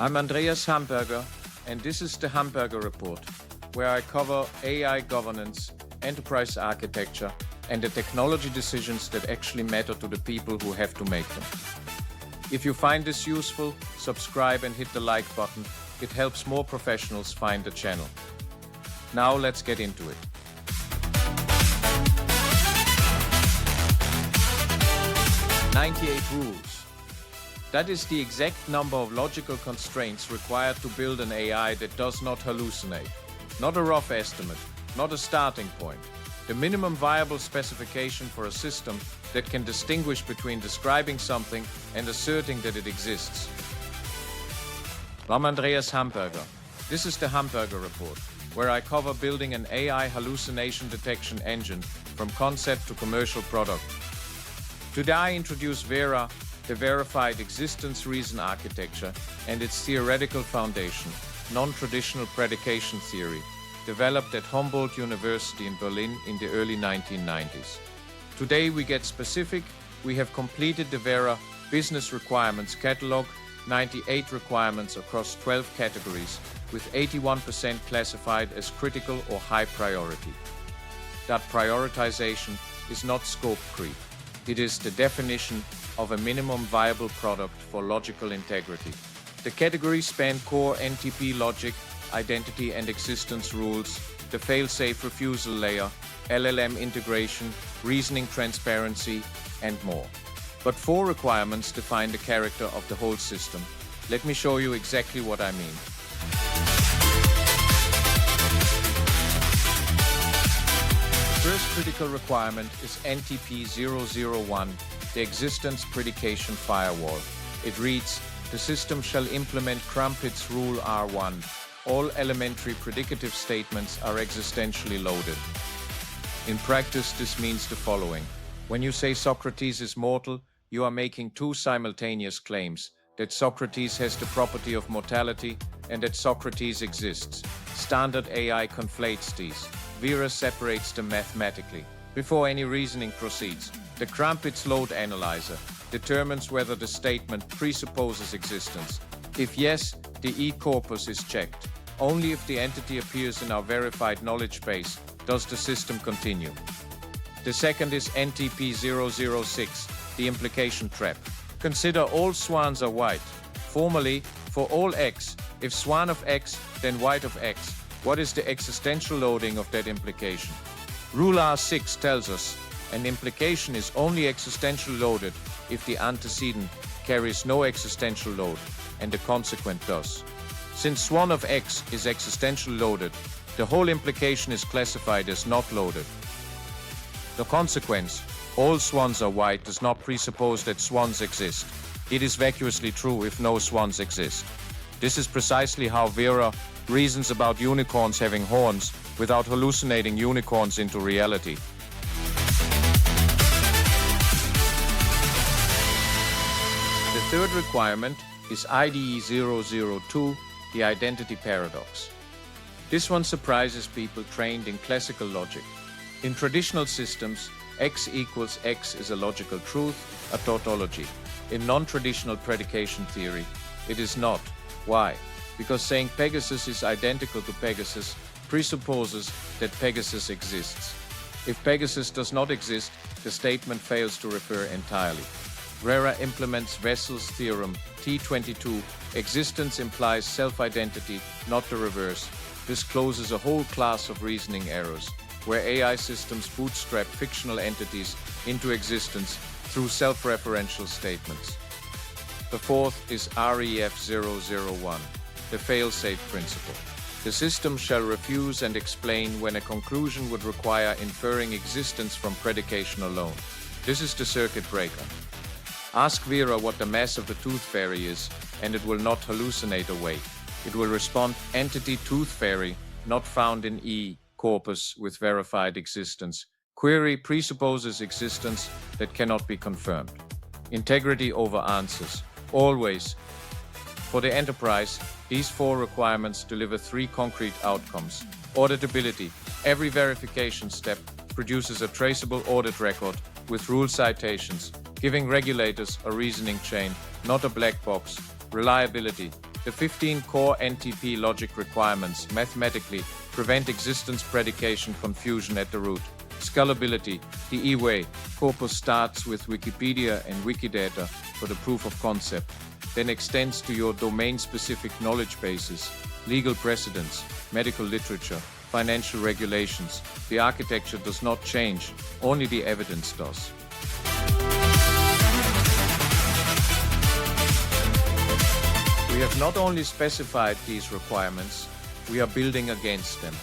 I'm Andreas Hamberger, and this is the Hamberger Report, where I cover AI governance, enterprise architecture, and the technology decisions that actually matter to the people who have to make them. If you find this useful, subscribe and hit the like button. It helps more professionals find the channel. Now let's get into it. "98 rules. That is the exact number of logical constraints required to build an AI that does not hallucinate. Not a rough estimate, not a starting point. The minimum viable specification for a system that can distinguish between describing something and asserting that it exists." I'm Andreas Hamberger. This is the Hamberger Report, where I cover building an AI hallucination detection engine from concept to commercial product. Today I introduce V.E.R.A, the Verified Existence Reason Architecture, and its theoretical foundation, Non-Traditional Predication Theory, developed at Humboldt University in Berlin in the early 1990s. Today we get specific. We have completed the V.E.R.A Business Requirements Catalogue, 98 requirements across 12 categories, with 81% classified as critical or high priority. That prioritization is not scope creep. It is the definition of a minimum viable product for logical integrity. The categories span core NTP logic, identity and existence rules, the fail-safe refusal layer, LLM integration, reasoning transparency, and more. But 4 requirements define the character of the whole system. Let me show you exactly what I mean. First critical requirement is NTP-001, the existence-predication firewall. It reads, "The system shall implement Krampitz Rule R1. All elementary predicative statements are existentially loaded." In practice, this means the following. When you say Socrates is mortal, you are making 2 simultaneous claims: that Socrates has the property of mortality and that Socrates exists. Standard AI conflates these. V.E.R.A separates them mathematically. Before any reasoning proceeds, the Krampitz Load Analyser determines whether the statement presupposes existence. If yes, the E-corpus is checked. Only if the entity appears in our verified knowledge base does the system continue. The second is NTP-006, the implication trap. Consider all swans are white. Formally, for all x, if swan of x, then white of x. What is the existential loading of that implication? Rule R6 tells us an implication is only existential loaded if the antecedent carries no existential load, and the consequent does. Since swan of x is existential loaded, the whole implication is classified as not loaded. The consequence, all swans are white, does not presuppose that swans exist. It is vacuously true if no swans exist. This is precisely how V.E.R.A reasons about unicorns having horns without hallucinating unicorns into reality. The third requirement is IDE-002, the identity paradox. This one surprises people trained in classical logic. In traditional systems, x equals x is a logical truth, a tautology. In non-traditional predication theory, it is not. Why? Because saying Pegasus is identical to Pegasus presupposes that Pegasus exists. If Pegasus does not exist, the statement fails to refer entirely. V.E.R.A implements Wessel's theorem T22, existence implies self-identity, not the reverse. This closes a whole class of reasoning errors, where AI systems bootstrap fictional entities into existence through self-referential statements. The fourth is REF-001, the fail-safe principle. The system shall refuse and explain when a conclusion would require inferring existence from predication alone. This is the circuit breaker. Ask V.E.R.A what the mass of the tooth fairy is, and it will not hallucinate away. It will respond entity tooth fairy, not found in E-corpus with verified existence. Query presupposes existence that cannot be confirmed. Integrity over answers. Always. For the enterprise, these 4 requirements deliver 3 concrete outcomes. Auditability. Every verification step produces a traceable audit record with rule citations, giving regulators a reasoning chain, not a black box. Reliability. The 15 core NTP logic requirements mathematically prevent existence-predication confusion at the root. Scalability. The E.W.A. corpus starts with Wikipedia and Wikidata for the proof of concept, then extends to your domain-specific knowledge bases, legal precedents, medical literature, financial regulations. The architecture does not change, only the evidence does. We have not only specified these requirements, we are building against them.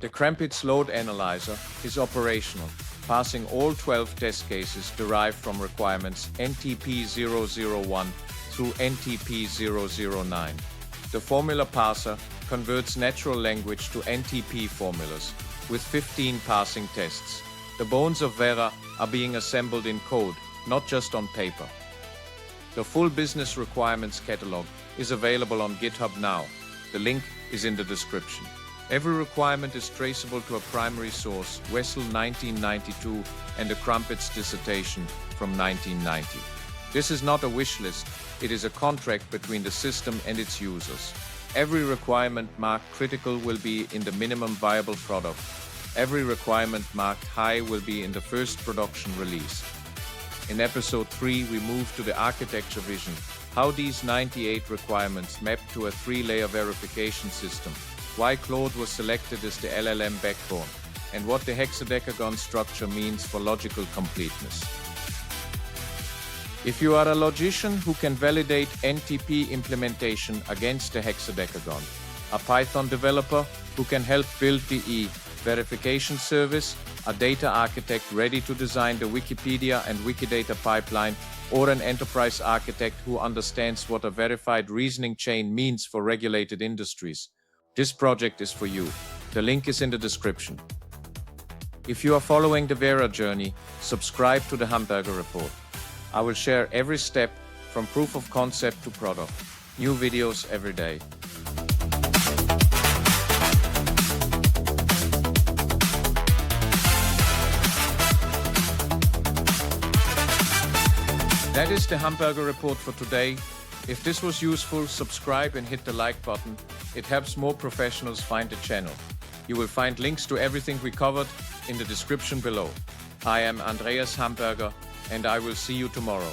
The Krampitz Load Analyser is operational, passing all 12 test cases derived from requirements NTP-001 through NTP-009. The formula parser converts natural language to NTP formulas, with 15 passing tests. The bones of V.E.R.A are being assembled in code, not just on paper. The full Business Requirements Catalogue is available on GitHub now. The link is in the description. Every requirement is traceable to a primary source, Wessel 1992, and a Krampitz dissertation from 1990. This is not a wish list, it is a contract between the system and its users. Every requirement marked critical will be in the minimum viable product. Every requirement marked high will be in the first production release. In episode 3, we move to the architecture vision, how these 98 requirements map to a 3-layer verification system, why Claude was selected as the LLM backbone, and what the hexadecagon structure means for logical completeness. If you are a logician who can validate NTP implementation against the hexadecagon, a Python developer who can help build the verification service, a data architect ready to design the Wikipedia and Wikidata pipeline, or an enterprise architect who understands what a verified reasoning chain means for regulated industries, this project is for you. The link is in the description. If you are following the V.E.R.A journey, subscribe to the Hamberger report. I will share every step from proof of concept to product. New videos every day. That is the Hamberger report for today. If this was useful, subscribe and hit the like button. It helps more professionals find the channel. You will find links to everything we covered in the description below. I am Andreas Hamberger, and I will see you tomorrow.